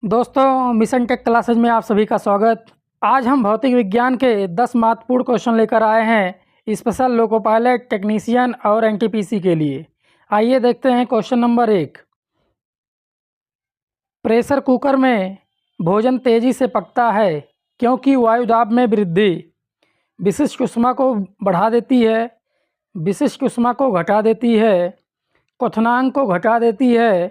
दोस्तों, mission take classes में आप सभी का स्वागत। आज हम भौतिक विज्ञान के 10 महत्वपूर्ण क्वेश्चन लेकर आए हैं स्पेशल लोको पायलट, टेक्नीशियन और एनटीपीसी के लिए। आइए देखते हैं क्वेश्चन नंबर 1। प्रेशर कुकर में भोजन तेज़ी से पकता है क्योंकि वायु दाब में वृद्धि विशिष्ट ऊष्मा को बढ़ा देती है, विशिष्ट ऊष्मा को घटा देती है, क्वथनांक को घटा देती है,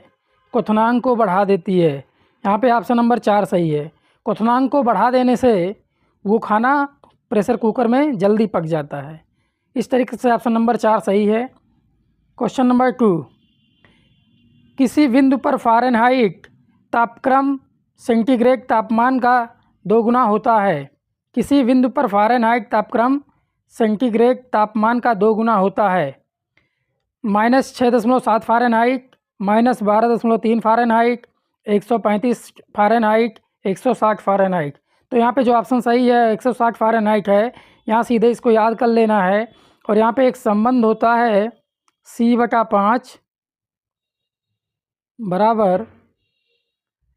क्वथनांक को बढ़ा देती है। यहाँ पे ऑप्शन नंबर 4 सही है। क्वथनांक को बढ़ा देने से वो खाना प्रेशर कुकर में जल्दी पक जाता है। इस तरीके से ऑप्शन नंबर 4 सही है। Question number 2। किसी बिंदु पर फ़ारेनहाइट तापक्रम सेंटीग्रेड तापमान का 2 गुना होता है। किसी बिंदु पर फ़ारेनहाइट तापक्रम सेंटीग्रेड तापमान का 2 गुना होता है। -6.7 फ़ारेनहाइट, -12.3 फ़ारेनहाइट, 135 फ़ारेनहाइट, 160 फ़ारेनहाइट। तो यहाँ पे जो ऑप्शन सही है 160 फ़ारेनहाइट है। यहाँ सीधे इसको याद कर लेना है। और यहाँ पे एक संबंध होता है C/5 बराबर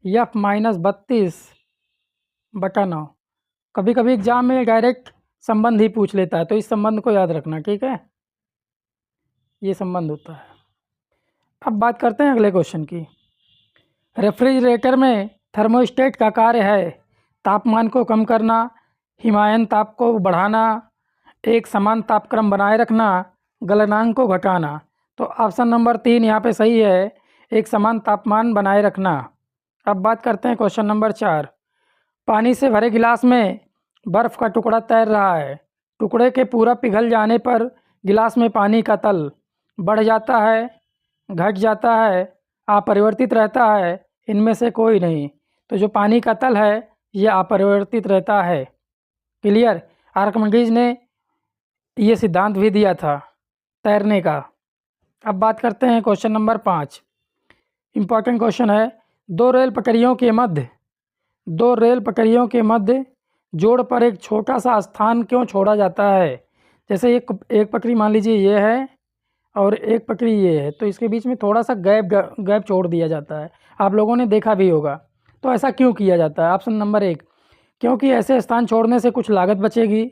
F-32/9। कभी कभी एग्जाम में डायरेक्ट संबंध ही पूछ लेता है, तो इस संबंध को याद रखना, ठीक है। ये संबंध होता है। अब बात करते हैं अगले क्वेश्चन की। रेफ्रिजरेटर में थर्मोस्टेट का कार्य है तापमान को कम करना, हिमायन ताप को बढ़ाना, एक समान तापक्रम बनाए रखना, गलनांक को घटाना। तो ऑप्शन नंबर 3 यहाँ पे सही है, एक समान तापमान बनाए रखना। अब बात करते हैं क्वेश्चन नंबर 4। पानी से भरे गिलास में बर्फ़ का टुकड़ा तैर रहा है। टुकड़े के पूरा पिघल जाने पर गिलास में पानी का तल बढ़ जाता है, घट जाता है, अपरिवर्तित रहता है, इनमें से कोई नहीं। तो जो पानी का तल है ये अपरिवर्तित रहता है। क्लियर। आर्किमिडीज ने ये सिद्धांत भी दिया था तैरने का। अब बात करते हैं क्वेश्चन नंबर 5। इम्पॉर्टेंट क्वेश्चन है। दो रेल पटरियों के मध्य जोड़ पर एक छोटा सा स्थान क्यों छोड़ा जाता है। जैसे एक पटरी मान लीजिए ये है और एक पटरी ये है, तो इसके बीच में थोड़ा सा गैप छोड़ दिया जाता है। आप लोगों ने देखा भी होगा। तो ऐसा क्यों किया जाता है। ऑप्शन नंबर 1, क्योंकि ऐसे स्थान छोड़ने से कुछ लागत बचेगी,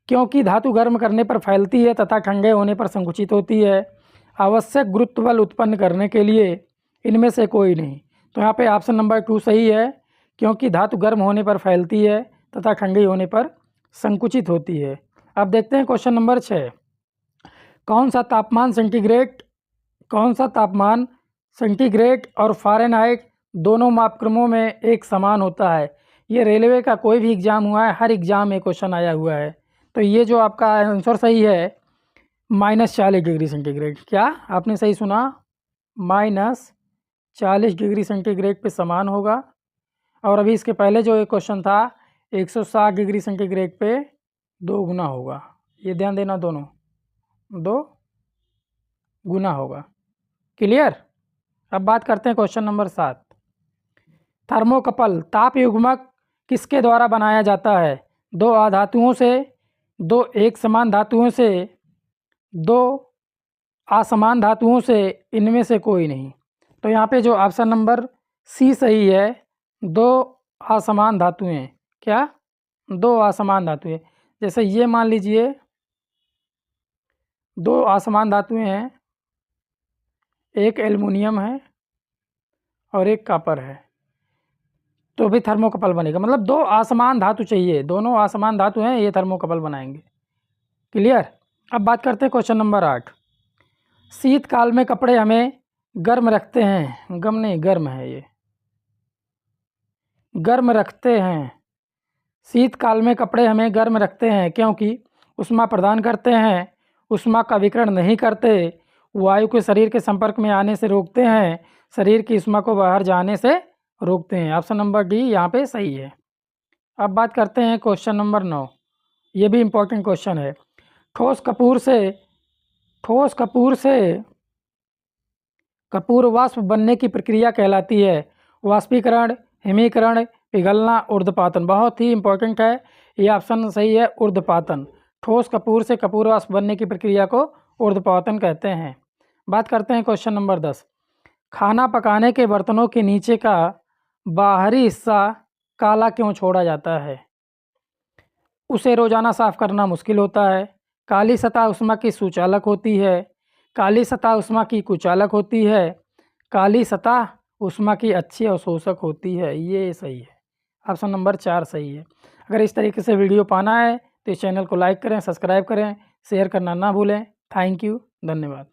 क्योंकि धातु गर्म करने पर फैलती है तथा ठंडे होने पर संकुचित होती है, आवश्यक गुरुत्व बल उत्पन्न करने के लिए, इनमें से कोई नहीं। तो यहाँ पे ऑप्शन नंबर 2 सही है, क्योंकि धातु गर्म होने पर फैलती है तथा ठंडी होने पर संकुचित होती है। अब देखते हैं क्वेश्चन नंबर 6। कौन सा तापमान सेंटीग्रेड और फ़ारेनहाइट दोनों मापक्रमों में एक समान होता है। ये रेलवे का कोई भी एग्ज़ाम हुआ है, हर एग्ज़ाम में क्वेश्चन आया हुआ है। तो ये जो आपका आंसर सही है -40 डिग्री सेंटीग्रेड। क्या आपने सही सुना, -40 डिग्री सेंटीग्रेड पे समान होगा। और अभी इसके पहले जो एक क्वेश्चन था 160 डिग्री सेंटीग्रेड पे 2 गुना होगा। ये ध्यान देना, दोनों 2 गुना होगा। क्लियर। अब बात करते हैं क्वेश्चन नंबर 7। थर्मोकपल ताप युग्मक किसके द्वारा बनाया जाता है। 2 अधातुओं से, 2 एक समान धातुओं से, 2 असमान धातुओं से, इनमें से कोई नहीं। तो यहाँ पे जो ऑप्शन नंबर सी सही है, 2 असमान धातुएं। क्या, 2 असमान धातुएं। जैसे ये मान लीजिए 2 असमान धातुएं हैं, एक एल्युमिनियम है और एक कॉपर है, तो भी थर्मोकपल बनेगा। मतलब 2 असमान धातु चाहिए, दोनों असमान धातु हैं, ये थर्मोकपल बनाएंगे। क्लियर। अब बात करते हैं क्वेश्चन नंबर 8। शीतकाल में कपड़े हमें गर्म रखते हैं, गम नहीं गर्म है, ये गर्म रखते हैं। शीतकाल में कपड़े हमें गर्म रखते हैं क्योंकि ऊष्मा प्रदान करते हैं, ऊष्मा का विकिरण नहीं करते, वायु के शरीर के संपर्क में आने से रोकते हैं, शरीर की ऊष्मा को बाहर जाने से रोकते हैं। ऑप्शन नंबर डी यहाँ पे सही है। अब बात करते हैं क्वेश्चन नंबर 9। ये भी इम्पोर्टेंट क्वेश्चन है। ठोस कपूर से कपूर वाष्प बनने की प्रक्रिया कहलाती है। वाष्पीकरण, हिमीकरण, पिघलना, ऊर्ध्वपातन। बहुत ही इम्पोर्टेंट है, ये ऑप्शन सही है, ऊर्ध्वपातन। ठोस कपूर से कपूर वाष्प बनने की प्रक्रिया को ऊर्ध्वपातन कहते हैं। बात करते हैं क्वेश्चन नंबर 10। खाना पकाने के बर्तनों के नीचे का बाहरी हिस्सा काला क्यों छोड़ा जाता है? उसे रोजाना साफ करना मुश्किल होता है, काली सतह ऊष्मा की सुचालक होती है, काली सतह ऊष्मा की कुचालक होती है, काली सतह ऊष्मा की अच्छी अवशोषक होती है। ये सही है, ऑप्शन नंबर 4 सही है। अगर इस तरीके से वीडियो पाना है तो इस चैनल को लाइक करें, सब्सक्राइब करें, शेयर करना ना भूलें। थैंक यू, धन्यवाद।